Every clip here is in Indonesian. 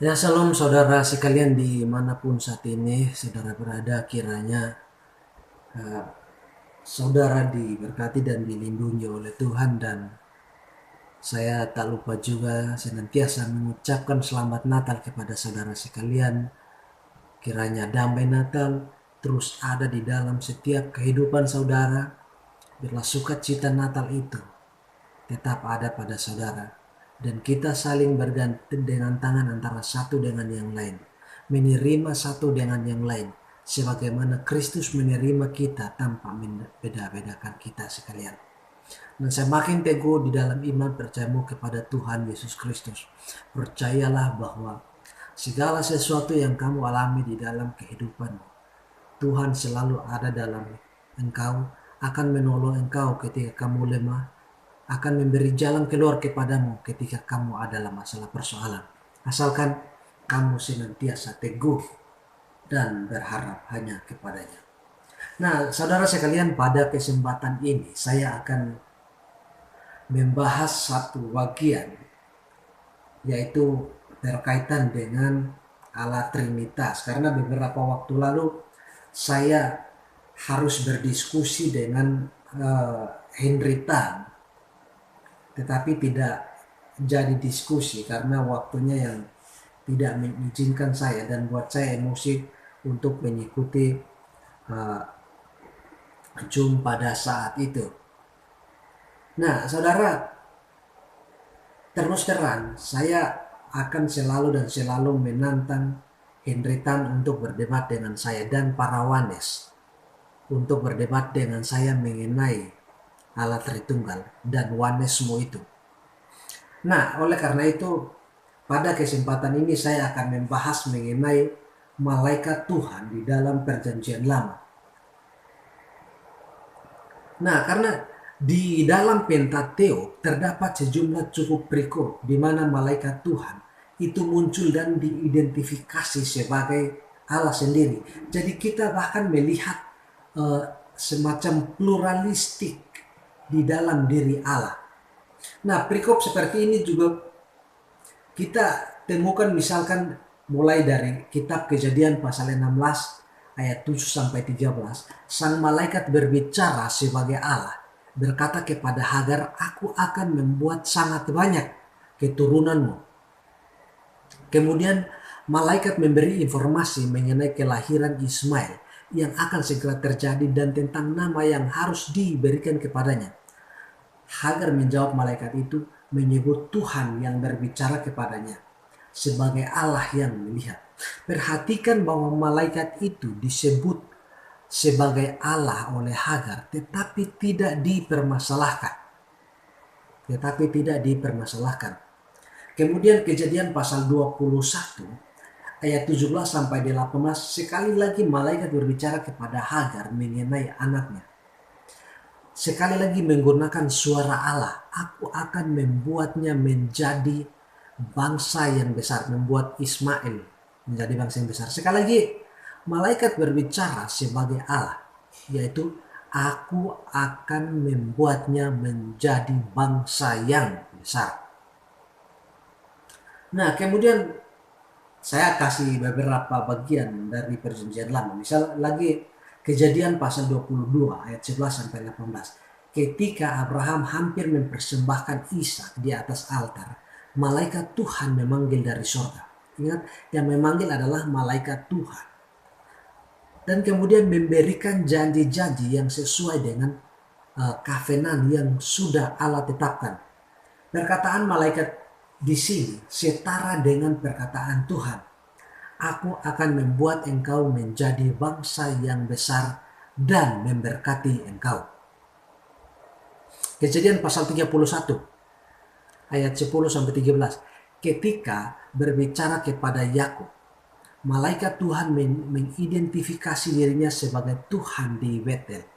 Ya, salam saudara sekalian dimanapun saat ini saudara berada, kiranya eh, saudara diberkati dan dilindungi oleh Tuhan. Dan saya tak lupa juga senantiasa mengucapkan selamat Natal kepada saudara sekalian. Kiranya damai Natal terus ada di dalam setiap kehidupan saudara. Biarlah sukacita Natal itu tetap ada pada saudara, dan kita saling berganti dengan tangan antara satu dengan yang lain, menerima satu dengan yang lain, sebagaimana Kristus menerima kita tanpa membeda-bedakan kita sekalian. Dan semakin teguh di dalam iman percayamu kepada Tuhan Yesus Kristus, percayalah bahwa segala sesuatu yang kamu alami di dalam kehidupanmu, Tuhan selalu ada dalam engkau, akan menolong engkau ketika kamu lemah, akan memberi jalan keluar kepadamu ketika kamu adalah masalah persoalan. Asalkan kamu senantiasa teguh dan berharap hanya kepadanya. Nah, saudara sekalian, pada kesempatan ini saya akan membahas satu bagian, yaitu berkaitan dengan Allah Trinitas. Karena beberapa waktu lalu saya harus berdiskusi dengan Henry Tan, tetapi tidak jadi diskusi karena waktunya yang tidak mengizinkan saya dan buat saya emosi untuk mengikuti uh, Zoom pada saat itu. Nah, saudara, terus terang saya akan selalu dan selalu menantang Henry Tan untuk berdebat dengan saya dan para Wanes untuk berdebat dengan saya mengenai Allah Tritunggal dan Wanesmu itu. Nah, oleh karena itu, pada kesempatan ini saya akan membahas mengenai malaikat Tuhan di dalam Perjanjian Lama. Nah, karena di dalam Pentateuk terdapat sejumlah cukup perikop di mana malaikat Tuhan itu muncul dan diidentifikasi sebagai Allah sendiri. Jadi kita bahkan melihat uh, semacam pluralistik di dalam diri Allah. Nah, perikop seperti ini juga kita temukan misalkan mulai dari kitab Kejadian pasal 16 ayat 7 sampai 13. Sang malaikat berbicara sebagai Allah, berkata kepada Hagar, "Aku akan membuat sangat banyak keturunanmu." Kemudian malaikat memberi informasi mengenai kelahiran Ismail yang akan segera terjadi dan tentang nama yang harus diberikan kepadanya. Hagar menjawab malaikat itu, menyebut Tuhan yang berbicara kepadanya sebagai Allah yang melihat. Perhatikan bahwa malaikat itu disebut sebagai Allah oleh Hagar, tetapi tidak dipermasalahkan. Kemudian Kejadian pasal 21 ayat 17 sampai 18, sekali lagi malaikat berbicara kepada Hagar mengenai anaknya. Sekali lagi menggunakan suara Allah, "Aku akan membuatnya menjadi bangsa yang besar," membuat Ismail menjadi bangsa yang besar. Sekali lagi malaikat berbicara sebagai Allah, yaitu "Aku akan membuatnya menjadi bangsa yang besar." Nah, kemudian saya kasih beberapa bagian dari Perjanjian Lama. Misal lagi Kejadian pasal 22 ayat 11 sampai 18. Ketika Abraham hampir mempersembahkan Ishak di atas altar, malaikat Tuhan memanggil dari surga. Ingat, yang memanggil adalah malaikat Tuhan. Dan kemudian memberikan janji-janji yang sesuai dengan kavenan yang sudah Allah tetapkan. Perkataan malaikat di sini setara dengan perkataan Tuhan. "Aku akan membuat engkau menjadi bangsa yang besar dan memberkati engkau." Kejadian pasal 31 ayat 10 sampai 13. Ketika berbicara kepada Yakub, malaikat Tuhan mengidentifikasi dirinya sebagai Tuhan di Betel.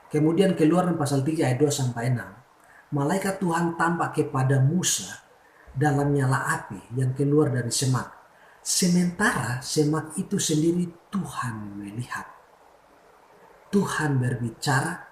Kemudian Keluaran pasal 3 ayat 2 sampai 6. Malaikat Tuhan tampak kepada Musa dalam nyala api yang keluar dari semak. Sementara semak itu sendiri Tuhan melihat. Tuhan berbicara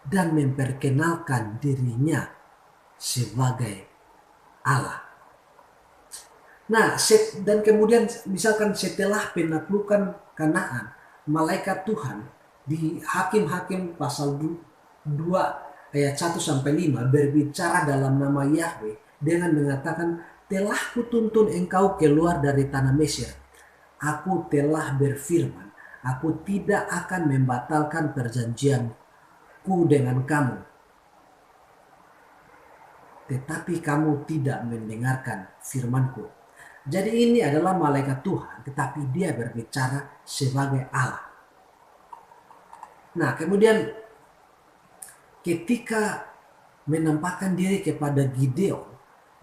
dan memperkenalkan dirinya sebagai Allah. Nah, dan kemudian misalkan setelah penaklukan Kanaan, malaikat Tuhan di Hakim-Hakim pasal 2 ayat 1-5 berbicara dalam nama Yahweh dengan mengatakan, telah kutuntun engkau keluar dari tanah Mesir. Aku telah berfirman, aku tidak akan membatalkan perjanjianku dengan kamu, tetapi kamu tidak mendengarkan firmanku. Jadi ini adalah malaikat Tuhan, tetapi dia berbicara sebagai Allah. Nah, kemudian ketika menampakkan diri kepada Gideon,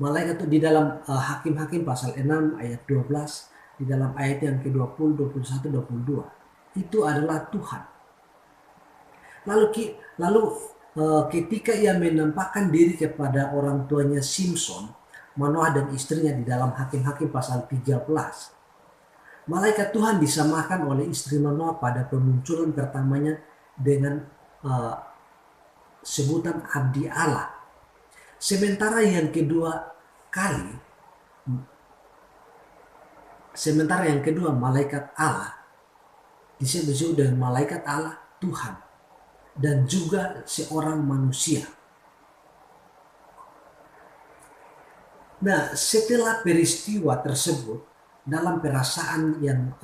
malaikat itu di dalam Hakim-Hakim pasal 6 ayat 12, di dalam ayat yang ke-20, 21, 22, itu adalah Tuhan. Lalu ketika ia menampakkan diri kepada orang tuanya Simpson, Manoah dan istrinya di dalam Hakim-Hakim pasal 13, malaikat Tuhan disamakan oleh istri Manoah pada pemunculan pertamanya dengan uh, sebutan abdi Allah. Sementara yang kali, malaikat Allah disebut dengan malaikat Allah Tuhan dan juga seorang manusia. Nah, setelah peristiwa tersebut, dalam perasaan yang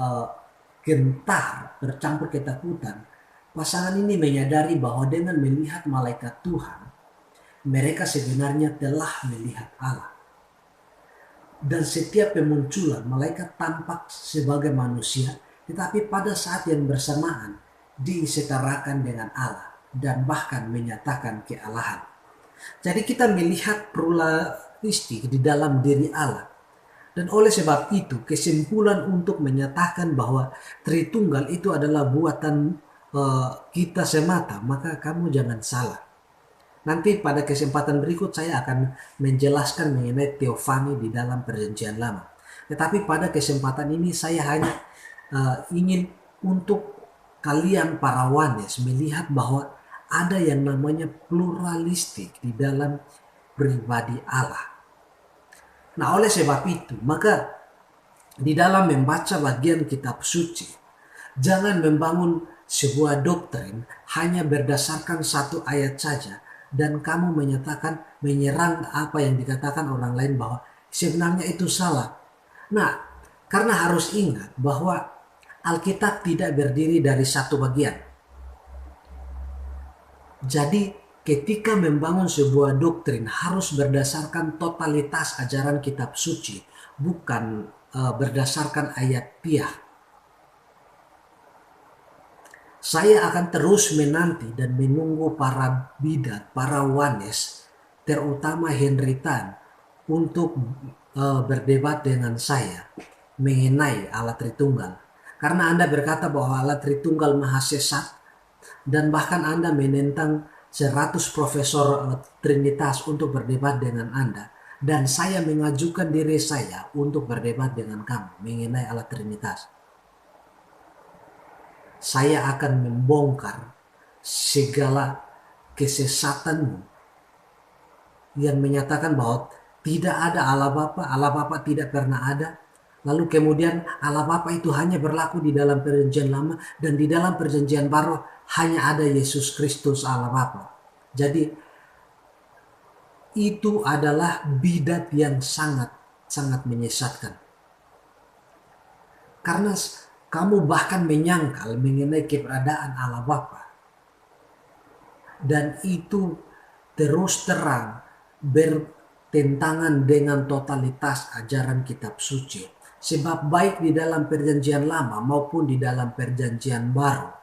gentar bercampur ketakutan, pasangan ini menyadari bahwa dengan melihat malaikat Tuhan, mereka sebenarnya telah melihat Allah. Dan setiap pemunculan malaikat tampak sebagai manusia, tetapi pada saat yang bersamaan disetarakan dengan Allah dan bahkan menyatakan kealahan. Jadi kita melihat pluralistik di dalam diri Allah. Dan oleh sebab itu kesimpulan untuk menyatakan bahwa Tritunggal itu adalah buatan kita semata, maka kamu jangan salah. Nanti pada kesempatan berikut saya akan menjelaskan mengenai teofani di dalam perjanjian lama. Tetapi pada kesempatan ini saya hanya ingin untuk kalian para wanes melihat bahwa ada yang namanya pluralistik di dalam pribadi Allah. Nah, oleh sebab itu, maka di dalam membaca bagian kitab suci, jangan membangun sebuah doktrin hanya berdasarkan satu ayat saja dan kamu menyerang apa yang dikatakan orang lain bahwa sebenarnya itu salah. Nah, karena harus ingat bahwa Alkitab tidak berdiri dari satu bagian. Jadi ketika membangun sebuah doktrin harus berdasarkan totalitas ajaran kitab suci, bukan berdasarkan ayat piah. Saya akan terus menanti dan menunggu para bidat, para wanes, terutama Henry Tan, untuk berdebat dengan saya mengenai Allah Tritunggal. Karena Anda berkata bahwa Allah Tritunggal maha sesat, dan bahkan Anda menentang 100 profesor Trinitas untuk berdebat dengan Anda. Dan saya mengajukan diri saya untuk berdebat dengan kamu mengenai Allah Trinitas. Saya akan membongkar segala kesesatanmu yang menyatakan bahwa tidak ada Allah Bapa tidak pernah ada. Lalu kemudian Allah Bapa itu hanya berlaku di dalam perjanjian lama dan di dalam perjanjian baru hanya ada Yesus Kristus Allah Bapa. Jadi itu adalah bidat yang sangat menyesatkan. Karena kamu bahkan menyangkal mengenai keberadaan Allah Bapa. Dan itu terus terang bertentangan dengan totalitas ajaran kitab suci. Sebab baik di dalam perjanjian lama maupun di dalam perjanjian baru,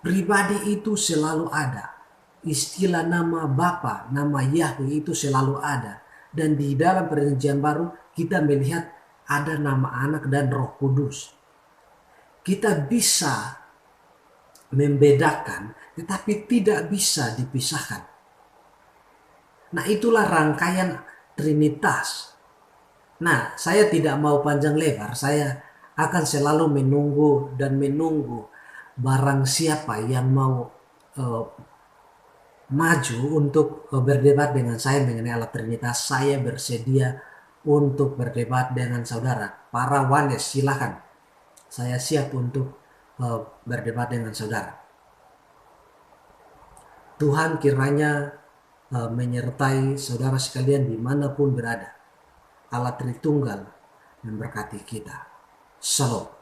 pribadi itu selalu ada. Istilah nama Bapa, nama Yahweh itu selalu ada. Dan di dalam perjanjian baru kita melihat ada nama Anak dan Roh Kudus. Kita bisa membedakan, tetapi tidak bisa dipisahkan. Nah, itulah rangkaian Trinitas. Nah, saya tidak mau panjang lebar, saya akan selalu menunggu barang siapa yang mau maju untuk berdebat dengan saya mengenai Allah Trinitas. Saya bersedia untuk berdebat dengan saudara. Para Wanes, silakan. Saya siap untuk berdebat dengan saudara. Tuhan kiranya menyertai saudara sekalian dimanapun berada. Allah Tritunggal memberkati kita. Shalom.